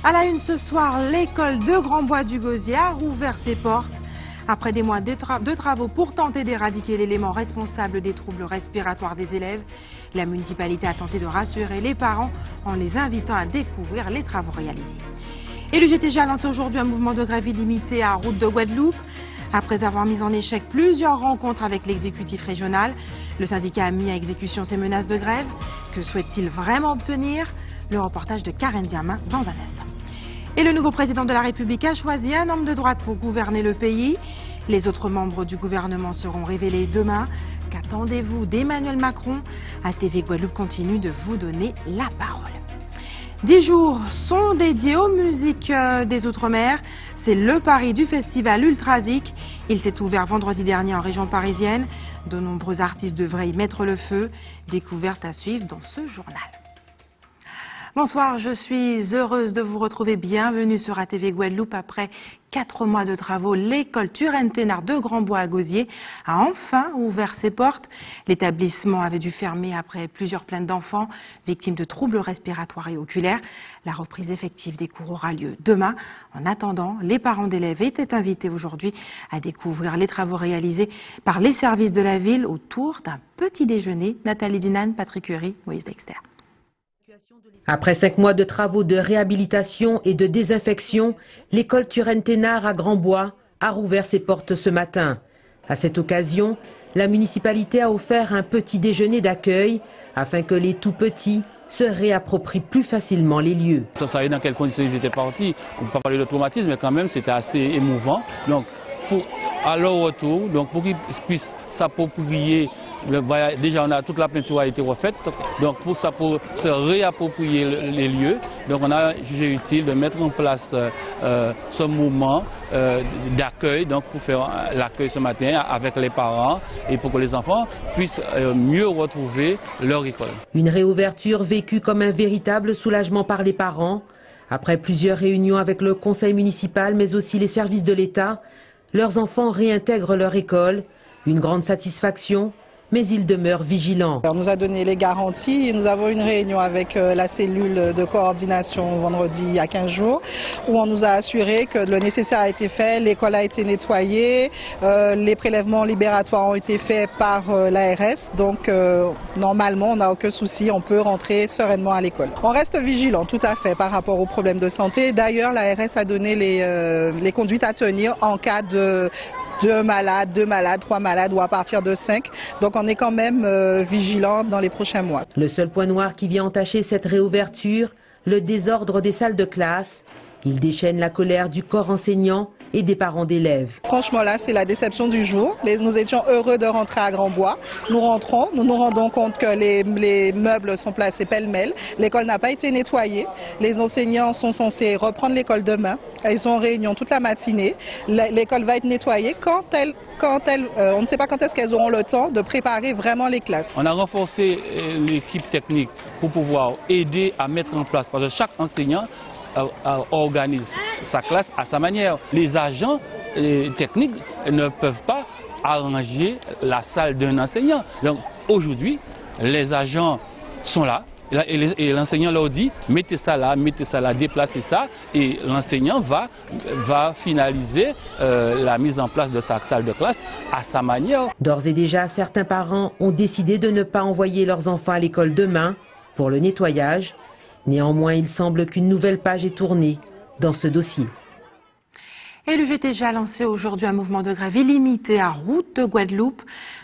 À la une ce soir, l'école de Grand-Bois du Gosier a rouvert ses portes. Après des mois de travaux pour tenter d'éradiquer l'élément responsable des troubles respiratoires des élèves, la municipalité a tenté de rassurer les parents en les invitant à découvrir les travaux réalisés. Et l'UGTG a lancé aujourd'hui un mouvement de grève illimité à Route de Guadeloupe. Après avoir mis en échec plusieurs rencontres avec l'exécutif régional, le syndicat a mis à exécution ses menaces de grève. Que souhaite-t-il vraiment obtenir? Le reportage de Karen Diamin dans un instant. Et le nouveau président de la République a choisi un homme de droite pour gouverner le pays. Les autres membres du gouvernement seront révélés demain. Qu'attendez-vous d'Emmanuel Macron? ATV Guadeloupe continue de vous donner la parole. 10 jours sont dédiés aux musiques des Outre-mer. C'est le pari du festival Ultrazik. Il s'est ouvert vendredi dernier en région parisienne. De nombreux artistes devraient y mettre le feu. Découverte à suivre dans ce journal. Bonsoir, je suis heureuse de vous retrouver. Bienvenue sur ATV Guadeloupe. Après 4 mois de travaux, l'école Turenne-Thénard de Grand-Bois à Gosier a enfin ouvert ses portes. L'établissement avait dû fermer après plusieurs plaintes d'enfants victimes de troubles respiratoires et oculaires. La reprise effective des cours aura lieu demain. En attendant, les parents d'élèves étaient invités aujourd'hui à découvrir les travaux réalisés par les services de la ville autour d'un petit déjeuner. Nathalie Dinan, Patrick Curie, Moïse Dexter. Après 5 mois de travaux de réhabilitation et de désinfection, l'école Turenne-Thénard à Grand-Bois a rouvert ses portes ce matin. À cette occasion, la municipalité a offert un petit déjeuner d'accueil afin que les tout-petits se réapproprient plus facilement les lieux. Vous savez dans quelles conditions ils étaient partis. On ne peut pas parler de traumatisme, mais quand même c'était assez émouvant. Donc à leur retour, donc pour qu'ils puissent s'approprier, déjà on a toute la peinture a été refaite, donc pour se réapproprier les lieux, donc on a jugé utile de mettre en place ce mouvement d'accueil, donc pour faire l'accueil ce matin avec les parents et pour que les enfants puissent mieux retrouver leur école. Une réouverture vécue comme un véritable soulagement par les parents. Après plusieurs réunions avec le conseil municipal mais aussi les services de l'État, leurs enfants réintègrent leur école. Une grande satisfaction, mais ils demeurent vigilants. On nous a donné les garanties et nous avons une réunion avec la cellule de coordination vendredi il y a 15 jours où on nous a assuré que le nécessaire a été fait, l'école a été nettoyée, les prélèvements libératoires ont été faits par l'ARS. Donc normalement on n'a aucun souci, on peut rentrer sereinement à l'école. On reste vigilant tout à fait par rapport aux problèmes de santé. D'ailleurs l'ARS a donné les conduites à tenir en cas de 2 malades, 3 malades ou à partir de 5. Donc on est quand même vigilant dans les prochains mois. Le seul point noir qui vient entacher cette réouverture, le désordre des salles de classe. Il déchaîne la colère du corps enseignant et des parents d'élèves. Franchement là c'est la déception du jour. Nous étions heureux de rentrer à Grand-Bois. Nous rentrons, nous nous rendons compte que les meubles sont placés pêle-mêle. L'école n'a pas été nettoyée. Les enseignants sont censés reprendre l'école demain. Ils sont en réunion toute la matinée. L'école va être nettoyée on ne sait pas quand est-ce qu'elles auront le temps de préparer vraiment les classes. On a renforcé l'équipe technique pour pouvoir aider à mettre en place, parce que chaque enseignant organise sa classe à sa manière. Les agents techniques ne peuvent pas arranger la salle d'un enseignant. Donc aujourd'hui, les agents sont là. Et l'enseignant leur dit, mettez ça là, déplacez ça. Et l'enseignant va finaliser la mise en place de sa salle de classe à sa manière. D'ores et déjà, certains parents ont décidé de ne pas envoyer leurs enfants à l'école demain pour le nettoyage. Néanmoins, il semble qu'une nouvelle page est tournée dans ce dossier. Et l'UGTG a lancé aujourd'hui un mouvement de grève illimité à Route de Guadeloupe.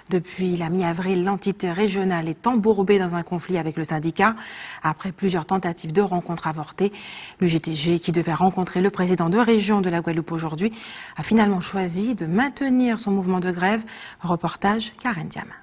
Depuis la mi-avril, l'entité régionale est embourbée dans un conflit avec le syndicat. Après plusieurs tentatives de rencontres avortées, l'UGTG, qui devait rencontrer le président de région de la Guadeloupe aujourd'hui, a finalement choisi de maintenir son mouvement de grève. Reportage Karen Diamin.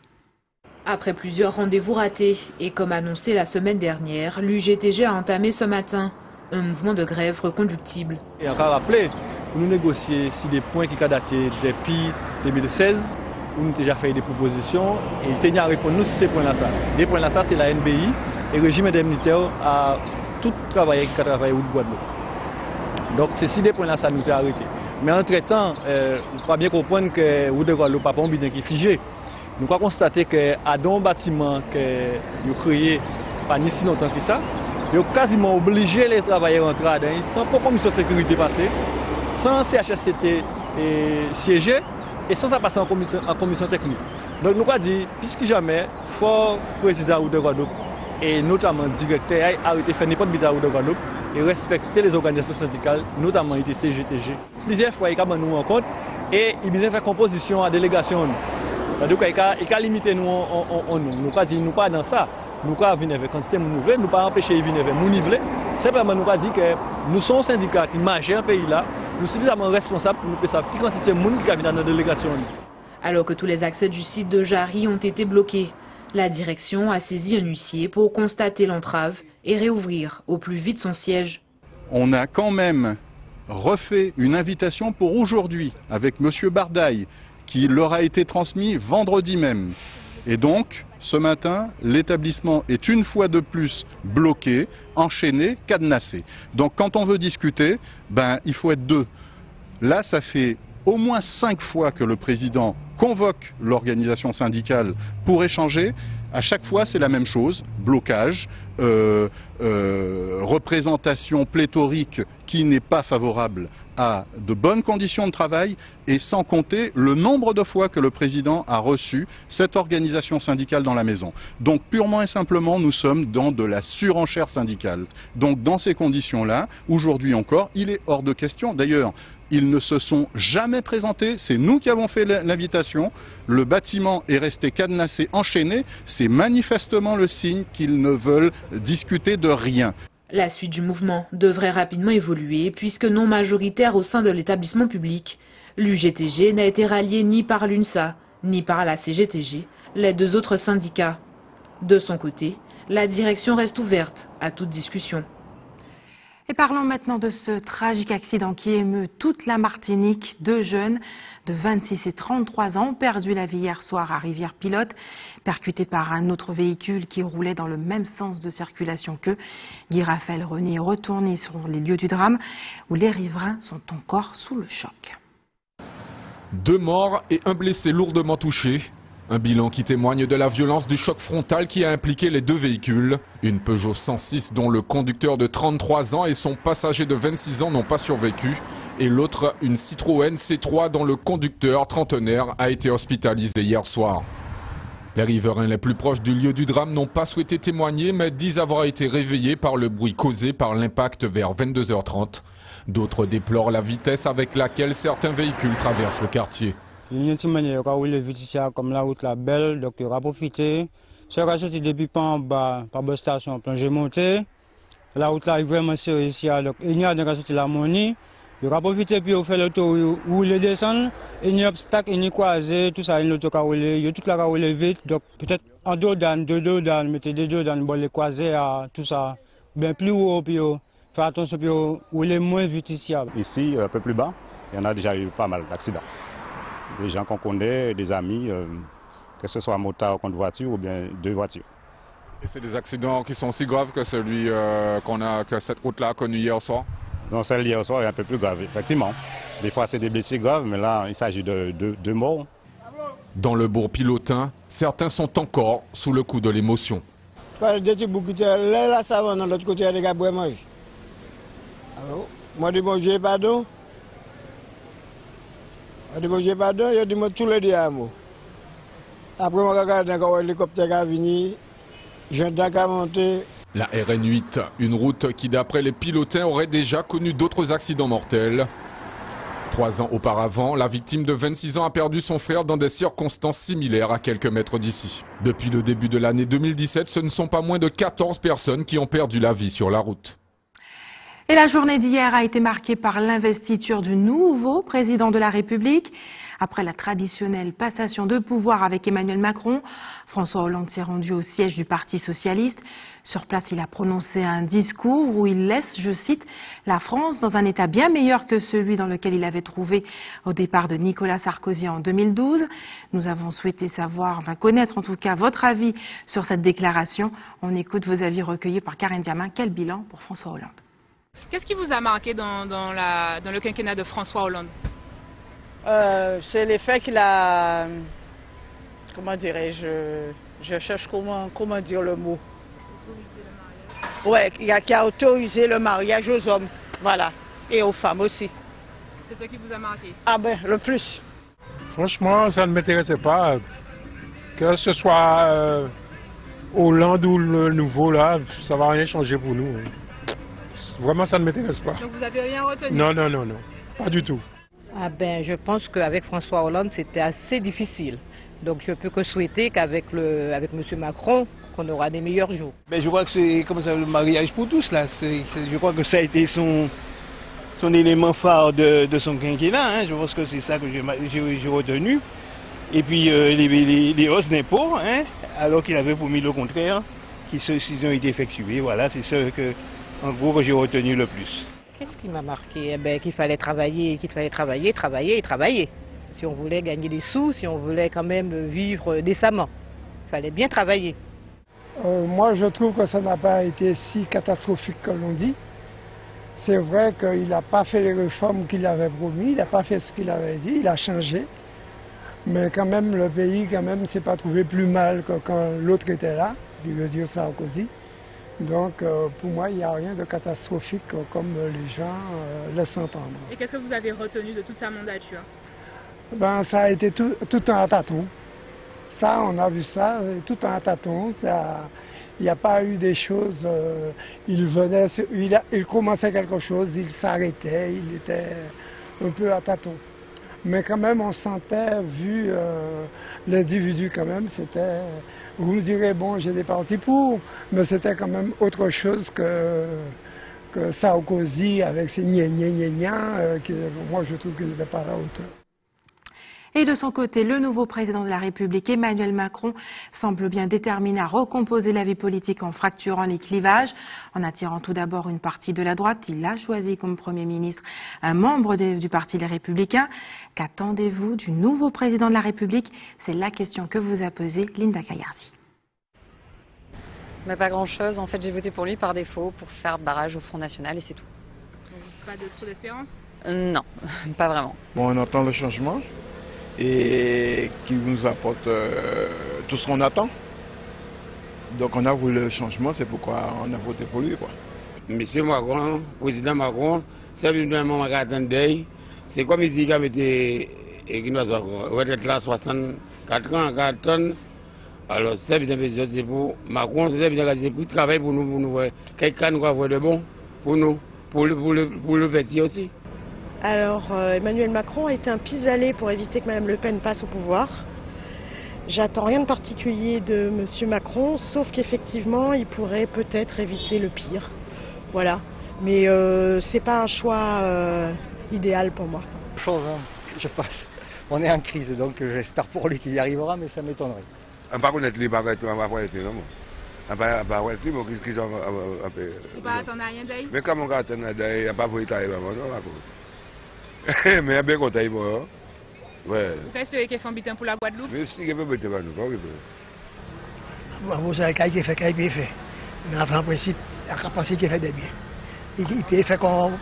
Après plusieurs rendez-vous ratés et comme annoncé la semaine dernière, l'UGTG a entamé ce matin un mouvement de grève reconductible. Et encore rappelé, nous négocier si des points qui ont daté depuis 2016, où nous avons déjà fait des propositions et nous avons répondu à ces points-là. Les points-là, c'est la NBI et le régime indemnitaire à tout travail qui a travaillé au Guadeloupe. Donc c'est si des points-là, ça nous a arrêté. Mais entre-temps, il faut bien comprendre que le Guadeloupe n'a pas un bilan qui est figé. Nous avons constaté qu'à un bâtiment que nous créé pas ni si longtemps que ça, Ils ont quasiment obligé les travailleurs à entrer sans pas commission de sécurité passer, sans CHSCT siéger et sans ça passer en commission technique. Donc nous avons dit, puisque jamais, il faut le président de Guadeloupe et notamment le directeur arrêter de faire n'importe quoi de Guadeloupe et respecter les organisations syndicales, notamment ITC, GTG. Plusieurs fois, il y a nous en compte et il y a fait composition à délégation. C'est-à-dire qu'il a limité nous en nous. Nous pas dit nous pas dans ça. Nous pas venir avec quantité nouvelle, nous pas empêcher de venir avec nous niveler. Simplement nous pas dit que nous sommes un syndicat qui marche un pays là, nous sommes suffisamment responsables pour nous savoir qui quantité de monde qui vient dans notre délégation. Alors que tous les accès du site de Jarry ont été bloqués, la direction a saisi un huissier pour constater l'entrave et réouvrir au plus vite son siège. On a quand même refait une invitation pour aujourd'hui avec M. Bardaille, qui leur a été transmis vendredi même. Et donc, ce matin, l'établissement est une fois de plus bloqué, enchaîné, cadenassé. Donc quand on veut discuter, il faut être deux. Là, ça fait au moins 5 fois que le président convoque l'organisation syndicale pour échanger. À chaque fois, c'est la même chose, blocage, représentation pléthorique qui n'est pas favorable à de bonnes conditions de travail et sans compter le nombre de fois que le président a reçu cette organisation syndicale dans la maison. Donc purement et simplement, nous sommes dans de la surenchère syndicale. Donc dans ces conditions-là, aujourd'hui encore, il est hors de question. D'ailleurs, ils ne se sont jamais présentés, c'est nous qui avons fait l'invitation. Le bâtiment est resté cadenassé, enchaîné. C'est manifestement le signe qu'ils ne veulent discuter de rien. La suite du mouvement devrait rapidement évoluer puisque non majoritaire au sein de l'établissement public, l'UGTG n'a été rallié ni par l'UNSA ni par la CGTG, les deux autres syndicats. De son côté, la direction reste ouverte à toute discussion. Et parlons maintenant de ce tragique accident qui émeut toute la Martinique. 2 jeunes de 26 et 33 ans ont perdu la vie hier soir à Rivière-Pilote, percutés par un autre véhicule qui roulait dans le même sens de circulation qu'eux. Guy Raphaël René est retourné sur les lieux du drame où les riverains sont encore sous le choc. 2 morts et 1 blessé lourdement touché. Un bilan qui témoigne de la violence du choc frontal qui a impliqué les 2 véhicules. Une Peugeot 106 dont le conducteur de 33 ans et son passager de 26 ans n'ont pas survécu. Et l'autre, une Citroën C3 dont le conducteur trentenaire a été hospitalisé hier soir. Les riverains les plus proches du lieu du drame n'ont pas souhaité témoigner mais disent avoir été réveillés par le bruit causé par l'impact vers 22h30. D'autres déplorent la vitesse avec laquelle certains véhicules traversent le quartier. Il y a une manière de rouler vite ici, comme la route la belle, donc il y aura profité. C'est vrai que depuis pas en bas, par la station, j'ai monté. La route là est vraiment sérieuse ici, donc il y a de la monnaie. Il y aura profité puis on fait le tour où il descend. Il y a obstacle, il y a croisé, tout ça, il y a l'auto qui roule, il y a toute la roule vite. Donc peut-être en deux dan, mettez des deux dan, les croiser à tout ça. Bien plus haut, puis faire attention, puis rouler moins vite ici. Ici, un peu plus bas, il y en a déjà eu pas mal d'accidents. Des gens qu'on connaît, des amis, que ce soit motard contre voiture ou bien 2 voitures. Et c'est des accidents qui sont aussi graves que celui que cette route-là a connu hier soir? Non, celle d'hier soir est un peu plus grave, effectivement. Des fois, c'est des blessés graves, mais là, il s'agit de 2 morts. Dans le bourg pilotin, certains sont encore sous le coup de l'émotion. Moi, je dis bonjour, pardon. Je dis bonjour, pardon, je dis tous les diamants. Après, je regarde un hélicoptère qui est venu, j'ai monté. La RN8, une route qui, d'après les pilotins, aurait déjà connu d'autres accidents mortels. 3 ans auparavant, la victime de 26 ans a perdu son frère dans des circonstances similaires à quelques mètres d'ici. Depuis le début de l'année 2017, ce ne sont pas moins de 14 personnes qui ont perdu la vie sur la route. Et la journée d'hier a été marquée par l'investiture du nouveau président de la République. Après la traditionnelle passation de pouvoir avec Emmanuel Macron, François Hollande s'est rendu au siège du Parti socialiste. Sur place, il a prononcé un discours où il laisse, je cite, la France dans un état bien meilleur que celui dans lequel il avait trouvé au départ de Nicolas Sarkozy en 2012. Nous avons souhaité connaître en tout cas votre avis sur cette déclaration. On écoute vos avis recueillis par Karen Diamin. Quel bilan pour François Hollande? Qu'est-ce qui vous a marqué dans le quinquennat de François Hollande? C'est l'effet qu'il a, comment dirais-je, je cherche comment dire le mot. Ouais, qui a autorisé le mariage aux hommes, voilà, et aux femmes aussi. C'est ce qui vous a marqué? Ah ben, le plus. Franchement, ça ne m'intéressait pas. Que ce soit Hollande ou le nouveau, là, ça ne va rien changer pour nous. Vraiment, ça ne m'intéresse pas. Donc vous n'avez rien retenu? Non, non, non, non, pas du tout. Ah ben, je pense qu'avec François Hollande, c'était assez difficile. Donc je peux que souhaiter qu'avec avec M. Macron, qu'on aura des meilleurs jours. Ben, je crois que c'est comme ça le mariage pour tous, là. Je crois que ça a été son élément phare de son quinquennat. Hein. Je pense que c'est ça que j'ai retenu. Et puis les hausses d'impôts, hein, alors qu'il avait promis le contraire, qui ont été effectuées. Voilà, c'est ce que, en gros, que j'ai retenu le plus. Qu'est-ce qui m'a marqué? Qu'il fallait travailler, travailler. Si on voulait gagner des sous, si on voulait quand même vivre décemment, il fallait bien travailler. Moi, je trouve que ça n'a pas été si catastrophique que l'on dit. C'est vrai qu'il n'a pas fait les réformes qu'il avait promis, il n'a pas fait ce qu'il avait dit, il a changé. Mais quand même, le pays, quand même, s'est pas trouvé plus mal que quand l'autre était là, je veux dire Sarkozy. Donc, pour moi, il n'y a rien de catastrophique comme les gens laissent entendre. Et qu'est-ce que vous avez retenu de toute sa mandature? Ben, ça a été tout un tâton. Ça, on a vu ça, tout un tâton. Il n'y a pas eu des choses. Il commençait quelque chose, il s'arrêtait, il était un peu à tâton. Mais quand même, on sentait, vu l'individu quand même, c'était... Vous me direz, bon, j'ai des partis pour, mais c'était quand même autre chose que Sarkozy avec ses gna-gna-gna-gna, qui, moi, je trouve qu'il n'était pas à la hauteur. Et de son côté, le nouveau président de la République, Emmanuel Macron, semble bien déterminé à recomposer la vie politique en fracturant les clivages. En attirant tout d'abord une partie de la droite, il a choisi comme Premier ministre un membre du Parti Les Républicains. Qu'attendez-vous du nouveau président de la République? C'est la question que vous a posée Linda Kayarzi. Pas grand-chose. En fait, j'ai voté pour lui par défaut pour faire barrage au Front National et c'est tout. Pas de trop d'espérance? Non, pas vraiment. Bon, on attend le changement et qui nous apporte tout ce qu'on attend. Donc on a voulu le changement, c'est pourquoi on a voté pour lui, quoi. Monsieur Macron, président Macron, c'est venu un moment d'œil. C'est comme il dit qu'il a été retraite là 64 ans, 4 tonnes. Alors c'est bien c'est pour Macron, c'est bien pour travailler pour nous, quelqu'un nous va voir de bon pour nous, pour le petit aussi. Alors, Emmanuel Macron a été un pis-aller pour éviter que Mme Le Pen passe au pouvoir. J'attends rien de particulier de M. Macron, sauf qu'effectivement, il pourrait peut-être éviter le pire. Voilà. Mais c'est pas un choix idéal pour moi. Je pense. On est en crise, donc j'espère pour lui qu'il y arrivera, mais ça m'étonnerait. Par contre, il va pas être non. On va attendre rien d'ailleurs. Mais comme on va attendre d'ailleurs, il n'y a pas de travail vraiment, non. Mais il y a bien qu'on taille, ouais. Vous espérez qu'il fait un bitin pour la Guadeloupe? Mais si, il peut mettre pas nous, pas vous savez qu'il fait, qu'il peut faire. Mais en principe, il y a qu'à penser qu'il fait des biens. Il peut faire comme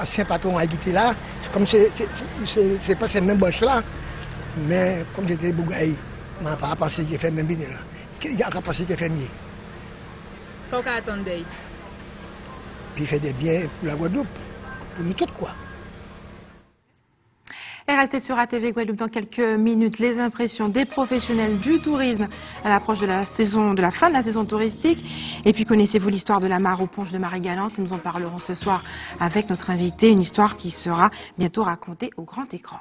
ancien patron a quitté là, comme c'est pas ces mêmes boches là, mais comme c'était Bougaï, on n'a pas pensé qu'il fait même bien là. Il y a qu'à penser qu'il fait mieux. Qu'est-ce qu'on attend? Puis il fait des biens pour la Guadeloupe, pour nous toutes quoi. Et restez sur ATV Guadeloupe dans quelques minutes. Les impressions des professionnels du tourisme à l'approche de la fin de la saison touristique. Et puis connaissez-vous l'histoire de la mare aux Ponches de Marie-Galante? Nous en parlerons ce soir avec notre invité. Une histoire qui sera bientôt racontée au grand écran.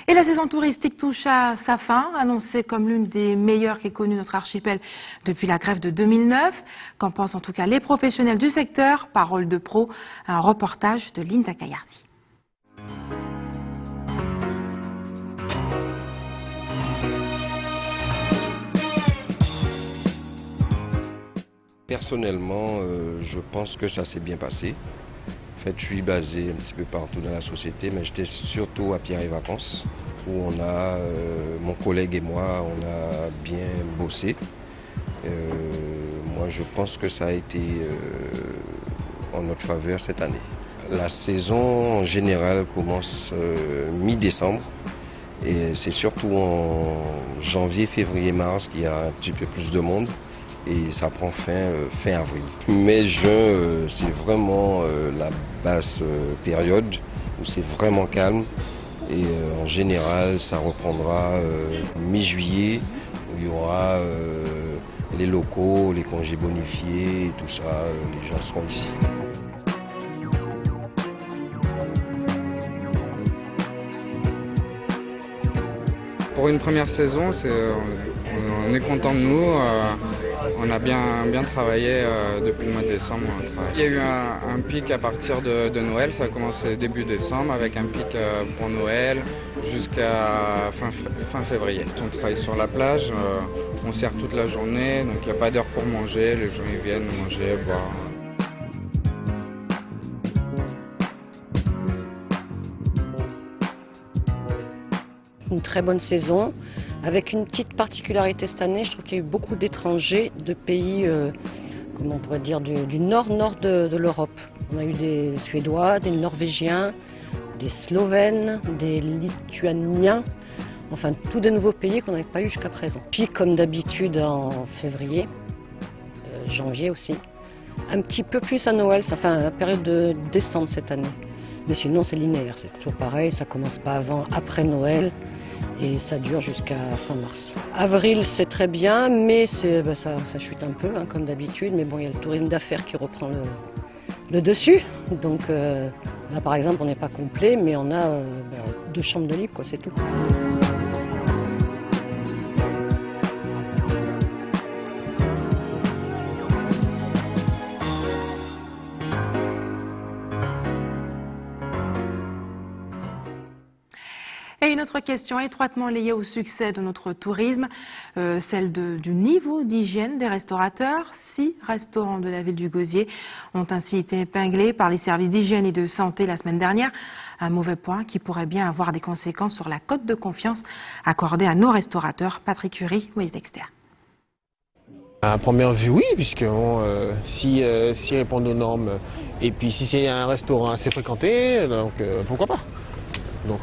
Et la saison touristique touche à sa fin, annoncée comme l'une des meilleures qu'ait connue notre archipel depuis la grève de 2009. Qu'en pensent en tout cas les professionnels du secteur? Parole de pro, un reportage de Linda Kayarzi. Personnellement, je pense que ça s'est bien passé. En fait, je suis basé un petit peu partout dans la société, mais j'étais surtout à Pierre et Vacances, où on a, mon collègue et moi, on a bien bossé. Moi, je pense que ça a été en notre faveur cette année. La saison en général commence mi-décembre, et c'est surtout en janvier, février, mars qu'il y a un petit peu plus de monde. et ça prend fin avril. Mai, juin, c'est vraiment la basse période où c'est vraiment calme et en général ça reprendra mi-juillet où il y aura les locaux, les congés bonifiés, tout ça, les gens seront ici. Pour une première saison, on est content de nous. On a bien travaillé depuis le mois de décembre. Il y a eu un pic à partir de Noël. Ça a commencé début décembre avec un pic pour Noël jusqu'à fin février. On travaille sur la plage, on sert toute la journée, donc il n'y a pas d'heure pour manger. Les gens ils viennent manger, boire. Une très bonne saison, avec une petite particularité cette année, je trouve qu'il y a eu beaucoup d'étrangers de pays, comment on pourrait dire, du nord de l'Europe. On a eu des Suédois, des Norvégiens, des Slovènes, des Lituaniens, enfin tous des nouveaux pays qu'on n'avait pas eu jusqu'à présent. Puis comme d'habitude en février, janvier aussi, un petit peu plus à Noël, ça fait la période de décembre cette année. Mais sinon c'est linéaire, c'est toujours pareil, ça commence pas après Noël et ça dure jusqu'à fin mars. Avril c'est très bien, mais ça chute un peu comme d'habitude, mais bon il y a le tourisme d'affaires qui reprend le dessus. Donc là par exemple on n'est pas complet, mais on a 2 chambres de libre, quoi, c'est tout. Et une autre question étroitement liée au succès de notre tourisme, celle du niveau d'hygiène des restaurateurs. 6 restaurants de la ville du Gosier ont ainsi été épinglés par les services d'hygiène et de santé la semaine dernière. Un mauvais point qui pourrait bien avoir des conséquences sur la cote de confiance accordée à nos restaurateurs. Patrick Curie, Moïse Dexter. À première vue, oui, puisque s'ils répondent aux normes, et puis si c'est un restaurant assez fréquenté, donc pourquoi pas. Donc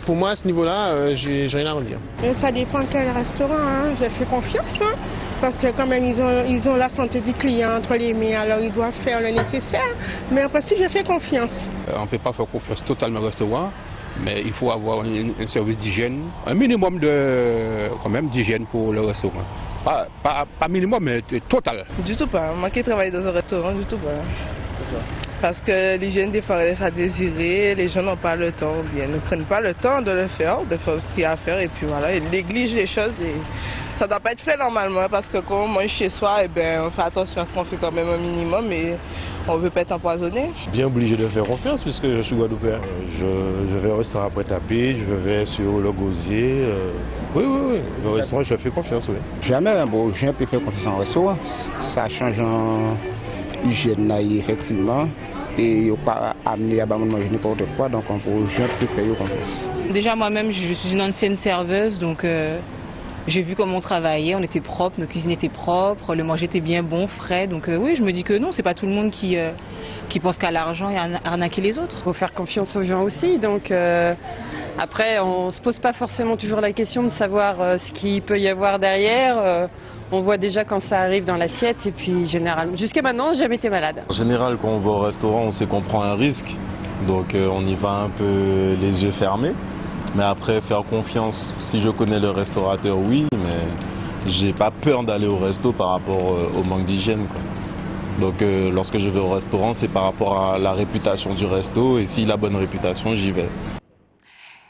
pour moi, à ce niveau-là, j'ai rien à redire. Et ça dépend quel restaurant, hein. J'ai fait confiance, hein, parce que quand même ils ont la santé du client entre les mains, alors ils doivent faire le nécessaire. Mais après si, j'ai fait confiance. On ne peut pas faire confiance totalement au restaurant, mais il faut avoir un service d'hygiène, un minimum d'hygiène pour le restaurant. Pas minimum, mais total. Du tout pas. Moi qui travaille dans un restaurant, du tout pas. Parce que l'hygiène des fois laisse à désirer, les gens n'ont pas le temps, ou bien ne prennent pas le temps de faire ce qu'il y a à faire, et puis voilà, ils négligent les choses et ça ne doit pas être fait normalement, parce que quand on mange chez soi, on fait attention à ce qu'on fait quand même un minimum, mais on ne veut pas être empoisonné. Bien obligé de faire confiance puisque je suis Guadeloupéen. Je vais au restaurant après taper, je vais sur le Gosier. Oui, le restaurant, je fais confiance, oui. Jamais, je peux faire confiance en restaurant. Ça change en hygiène, effectivement. Et il ne faut pas amener à manger n'importe quoi, donc on peut faire confiance. Déjà moi-même, je suis une ancienne serveuse, donc j'ai vu comment on travaillait, on était propre, nos cuisines étaient propres, le manger était bien bon, frais, donc oui, je me dis que non, c'est pas tout le monde qui pense qu'à l'argent et à arnaquer les autres. Il faut faire confiance aux gens aussi, donc après on se pose pas forcément toujours la question de savoir ce qu'il peut y avoir derrière. On voit déjà quand ça arrive dans l'assiette et puis généralement, jusqu'à maintenant, j'ai jamais été malade. En général, quand on va au restaurant, on sait qu'on prend un risque, donc on y va un peu les yeux fermés. Mais après, faire confiance, si je connais le restaurateur, oui, mais j'ai pas peur d'aller au resto par rapport au manque d'hygiène, quoi. Donc lorsque je vais au restaurant, c'est par rapport à la réputation du resto, et s'il a bonne réputation, j'y vais.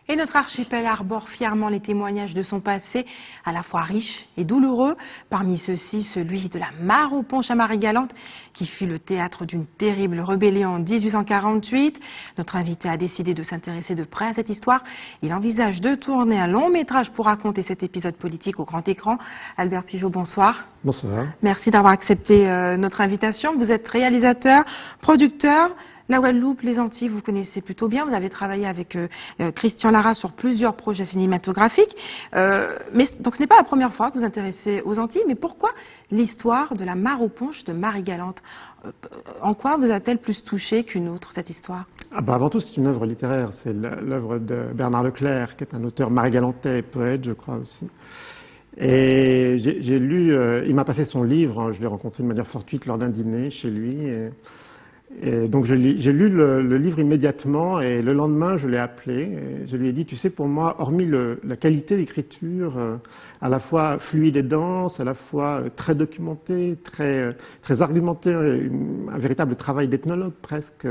Et notre archipel arbore fièrement les témoignages de son passé, à la fois riche et douloureux. Parmi ceux-ci, celui de la mare aux Ponches à Marie-Galante, qui fut le théâtre d'une terrible rébellion en 1848. Notre invité a décidé de s'intéresser de près à cette histoire. Il envisage de tourner un long métrage pour raconter cet épisode politique au grand écran. Albert Pigeot, bonsoir. Bonsoir. Merci d'avoir accepté notre invitation. Vous êtes réalisateur, producteur. La Guadeloupe, les Antilles, vous connaissez plutôt bien. Vous avez travaillé avec Christian Lara sur plusieurs projets cinématographiques. Donc ce n'est pas la première fois que vous vous intéressez aux Antilles, mais pourquoi l'histoire de la mare aux Ponches de Marie-Galante? En quoi vous a-t-elle plus touché qu'une autre, cette histoire? Avant tout, c'est une œuvre littéraire. C'est l'œuvre de Bernard Leclerc, qui est un auteur marie-galantais et poète, je crois aussi. Et j'ai lu, il m'a passé son livre, hein, je l'ai rencontré de manière fortuite lors d'un dîner chez lui. Et donc j'ai lu le livre immédiatement et le lendemain je l'ai appelé et je lui ai dit, tu sais, pour moi, hormis la qualité d'écriture, à la fois fluide et dense, à la fois très documentée, très argumentée, un véritable travail d'ethnologue presque,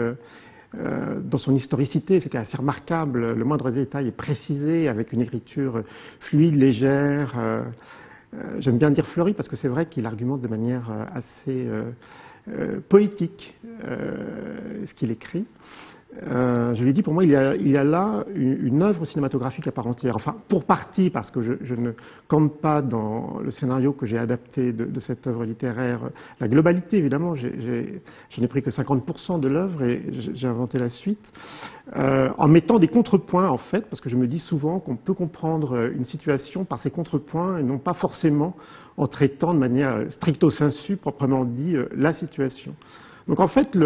dans son historicité, c'était assez remarquable, le moindre détail est précisé avec une écriture fluide, légère, j'aime bien dire fleurie parce que c'est vrai qu'il argumente de manière assez poétique ce qu'il écrit. Je lui ai dit, pour moi, il y a là une œuvre cinématographique à part entière. Enfin, pour partie, parce que je ne campe pas dans le scénario que j'ai adapté de cette œuvre littéraire. La globalité, évidemment, je n'ai pris que 50% de l'œuvre et j'ai inventé la suite. En mettant des contrepoints, en fait, parce que je me dis souvent qu'on peut comprendre une situation par ses contrepoints et non pas forcément en traitant de manière stricto sensu, proprement dit, la situation. Donc en fait,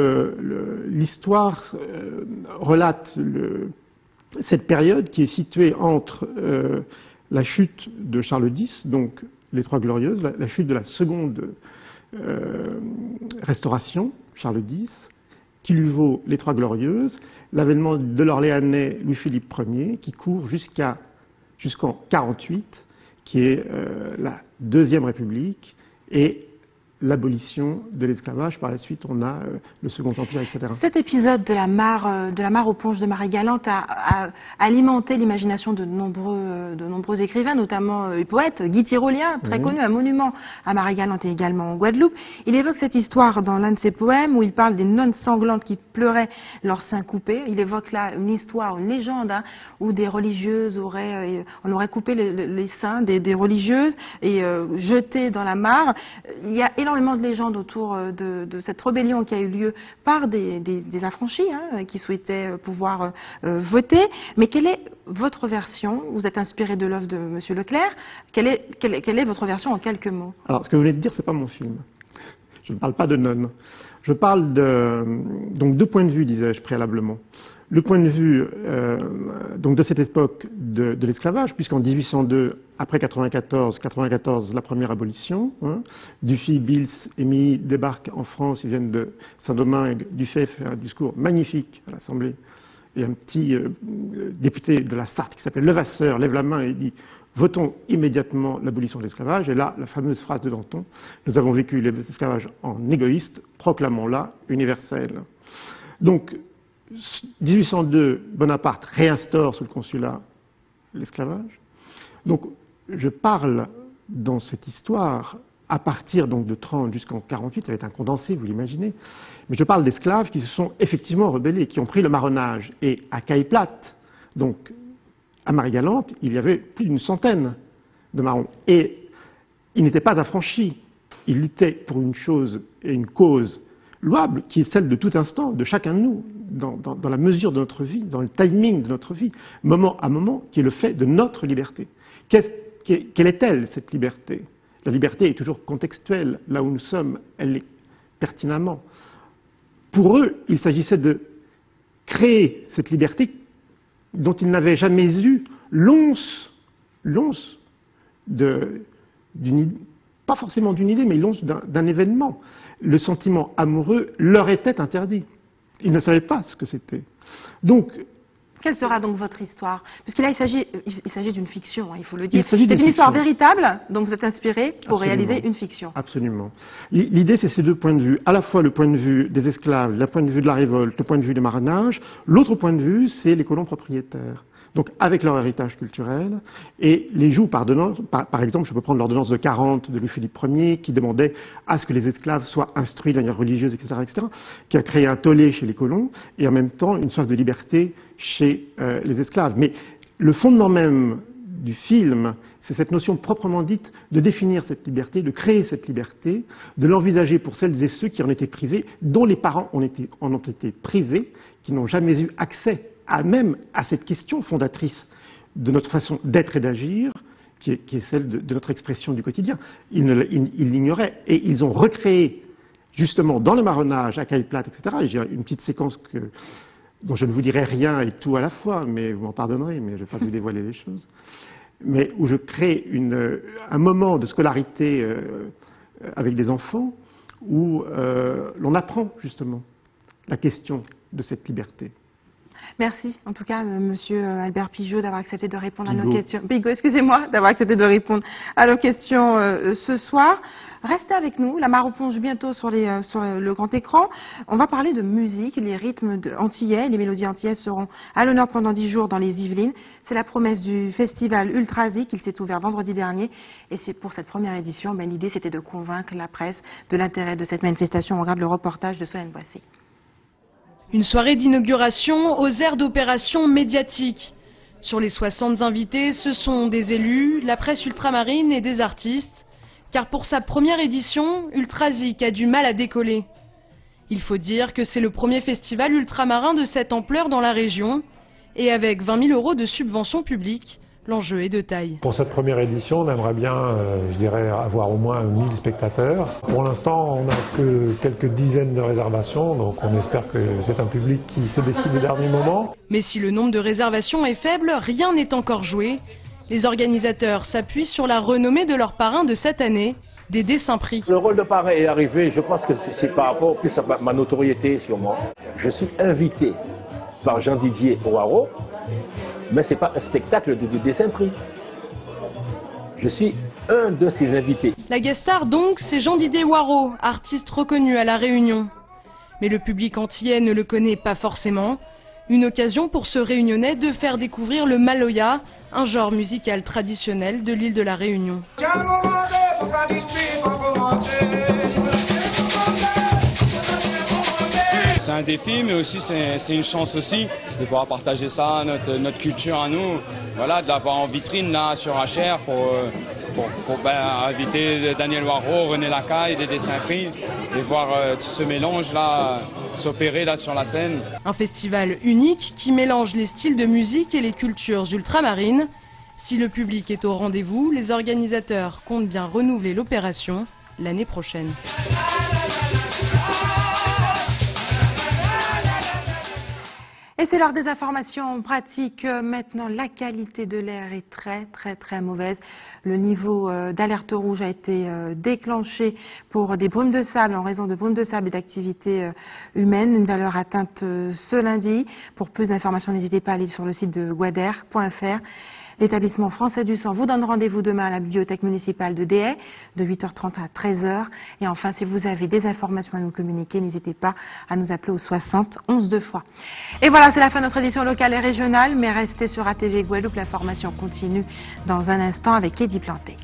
l'histoire relate cette période qui est située entre la chute de Charles X, donc les Trois Glorieuses, la chute de la seconde restauration, Charles X, qui lui vaut les Trois Glorieuses, l'avènement de l'Orléanais Louis-Philippe Ier, qui court jusqu'en 1948, qui est la Deuxième République, et l'abolition de l'esclavage. Par la suite, on a le Second Empire, etc. Cet épisode de la mare aux Ponches de Marie-Galante a alimenté l'imagination de nombreux écrivains, notamment et poètes. Guy Tyrolien, très connu, un monument à Marie-Galante et également en Guadeloupe. Il évoque cette histoire dans l'un de ses poèmes où il parle des nonnes sanglantes qui pleuraient leurs seins coupés. Il évoque là une histoire, une légende, hein, où des religieuses on aurait coupé les seins des religieuses et jeté dans la mare. Il y a énormément de légendes autour de cette rébellion qui a eu lieu par des affranchis, hein, qui souhaitaient pouvoir voter. Mais quelle est votre version? Vous êtes inspiré de l'œuvre de M. Leclerc. Quelle est votre version en quelques mots? Alors, ce que vous venez de dire, c'est pas mon film. Je ne parle pas de nonnes. Je parle donc deux points de vue, disais-je préalablement. Le point de vue donc de cette époque de l'esclavage, puisqu'en 1802, après 94, la première abolition, hein, Dufy, Bills et Milly débarquent en France, ils viennent de Saint-Domingue. Dufay fait un discours magnifique à l'Assemblée. Et un petit député de la Sarthe qui s'appelle Levasseur lève la main et dit « Votons immédiatement l'abolition de l'esclavage ». Et là, la fameuse phrase de Danton « Nous avons vécu l'esclavage en égoïste, proclamons-la universelle ». Donc, 1802, Bonaparte réinstaure sous le consulat l'esclavage. Donc, je parle dans cette histoire, à partir donc de 30 jusqu'en 48, ça va être un condensé, vous l'imaginez, mais je parle d'esclaves qui se sont effectivement rebellés, qui ont pris le marronnage. Et à Caille-Plate, donc à Marie-Galante, il y avait plus d'une centaine de marrons. Et ils n'étaient pas affranchis. Ils luttaient pour une chose et une cause louable, qui est celle de tout instant, de chacun de nous, dans la mesure de notre vie, dans le timing de notre vie, moment à moment, qui est le fait de notre liberté. Quelle est-elle, cette liberté? La liberté est toujours contextuelle. Là où nous sommes, elle l'est pertinemment. Pour eux, il s'agissait de créer cette liberté dont ils n'avaient jamais eu l'once pas forcément d'une idée, mais l'once d'un événement. Le sentiment amoureux leur était interdit. Ils ne savaient pas ce que c'était. Donc, quelle sera donc votre histoire? Puisque là, il s'agit d'une fiction, hein, il faut le dire. C'est une histoire véritable, donc vous êtes inspiré pour réaliser une fiction. Absolument. L'idée, c'est ces deux points de vue. À la fois le point de vue des esclaves, le point de vue de la révolte, le point de vue du marronnage. L'autre point de vue, c'est les colons propriétaires. Donc, avec leur héritage culturel, et les joues par exemple, je peux prendre l'ordonnance de 40 de Louis-Philippe Ier, qui demandait à ce que les esclaves soient instruits de manière religieuse, etc., qui a créé un tollé chez les colons, et en même temps une soif de liberté chez les esclaves. Mais le fondement même du film, c'est cette notion proprement dite de définir cette liberté, de créer cette liberté, de l'envisager pour celles et ceux qui en étaient privés, dont les parents en ont été privés, qui n'ont jamais eu accès même à cette question fondatrice de notre façon d'être et d'agir, qui est celle de notre expression du quotidien. Ils l'ignoraient et ils ont recréé, justement, dans le marronnage, à Caille-Plate, etc. Et j'ai une petite séquence dont je ne vous dirai rien et tout à la fois, mais vous m'en pardonnerez, mais je ne vais pas vous dévoiler les choses. mais où je crée un moment de scolarité avec des enfants où l'on apprend justement la question de cette liberté. Merci, en tout cas, Monsieur Albert Pigeot, d'avoir accepté de répondre à nos questions. Pigot, excusez-moi, d'avoir accepté de répondre à nos questions ce soir. Restez avec nous. La Mare plonge bientôt sur le grand écran. On va parler de musique. Les rythmes antillais, les mélodies antillaises seront à l'honneur pendant 10 jours dans les Yvelines. C'est la promesse du festival Ultrazik. Il s'est ouvert vendredi dernier. Et c'est pour cette première édition, l'idée c'était de convaincre la presse de l'intérêt de cette manifestation. On regarde le reportage de Solène Boissy. Une soirée d'inauguration aux aires d'opération médiatique. Sur les 60 invités, ce sont des élus, la presse ultramarine et des artistes. Car pour sa première édition, Ultrazik a du mal à décoller. Il faut dire que c'est le premier festival ultramarin de cette ampleur dans la région. Et avec 20 000 € de subventions publiques, l'enjeu est de taille. Pour cette première édition, on aimerait bien, je dirais, avoir au moins 1000 spectateurs. Pour l'instant, on n'a que quelques dizaines de réservations, donc on espère que c'est un public qui se décide au dernier moment. Mais si le nombre de réservations est faible, rien n'est encore joué. Les organisateurs s'appuient sur la renommée de leur parrain de cette année, Dédé Saint-Prix. Le rôle de parrain est arrivé, je pense que c'est par rapport plus à ma notoriété sûrement. Je suis invité par Jean-Didier Waro, mais ce n'est pas un spectacle de Dédé Saint-Prix. Je suis un de ses invités. La guest star donc, c'est Jean-Didier Waro, artiste reconnu à La Réunion. Mais le public antillais ne le connaît pas forcément. Une occasion pour ce Réunionnais de faire découvrir le maloya, un genre musical traditionnel de l'île de La Réunion. C'est un défi, mais aussi c'est une chance aussi de pouvoir partager ça, notre culture à nous. Voilà, de l'avoir en vitrine là sur HR pour inviter Daniel Waro, René Lacaille, Dédé Saint-Prix et voir tout ce mélange là s'opérer là sur la scène. Un festival unique qui mélange les styles de musique et les cultures ultramarines. Si le public est au rendez-vous, les organisateurs comptent bien renouveler l'opération l'année prochaine. Et c'est l'heure des informations pratiques. Maintenant, la qualité de l'air est très mauvaise. Le niveau d'alerte rouge a été déclenché pour des brumes de sable en raison de brumes de sable et d'activités humaines. Une valeur atteinte ce lundi. Pour plus d'informations, n'hésitez pas à aller sur le site de guader.fr. L'établissement français du sang vous donne rendez-vous demain à la bibliothèque municipale de Déhay de 8h30 à 13h. Et enfin, si vous avez des informations à nous communiquer, n'hésitez pas à nous appeler au 60 11 2 fois. Et voilà, c'est la fin de notre édition locale et régionale, mais restez sur ATV Guadeloupe, la formation continue dans un instant avec Eddie Planté.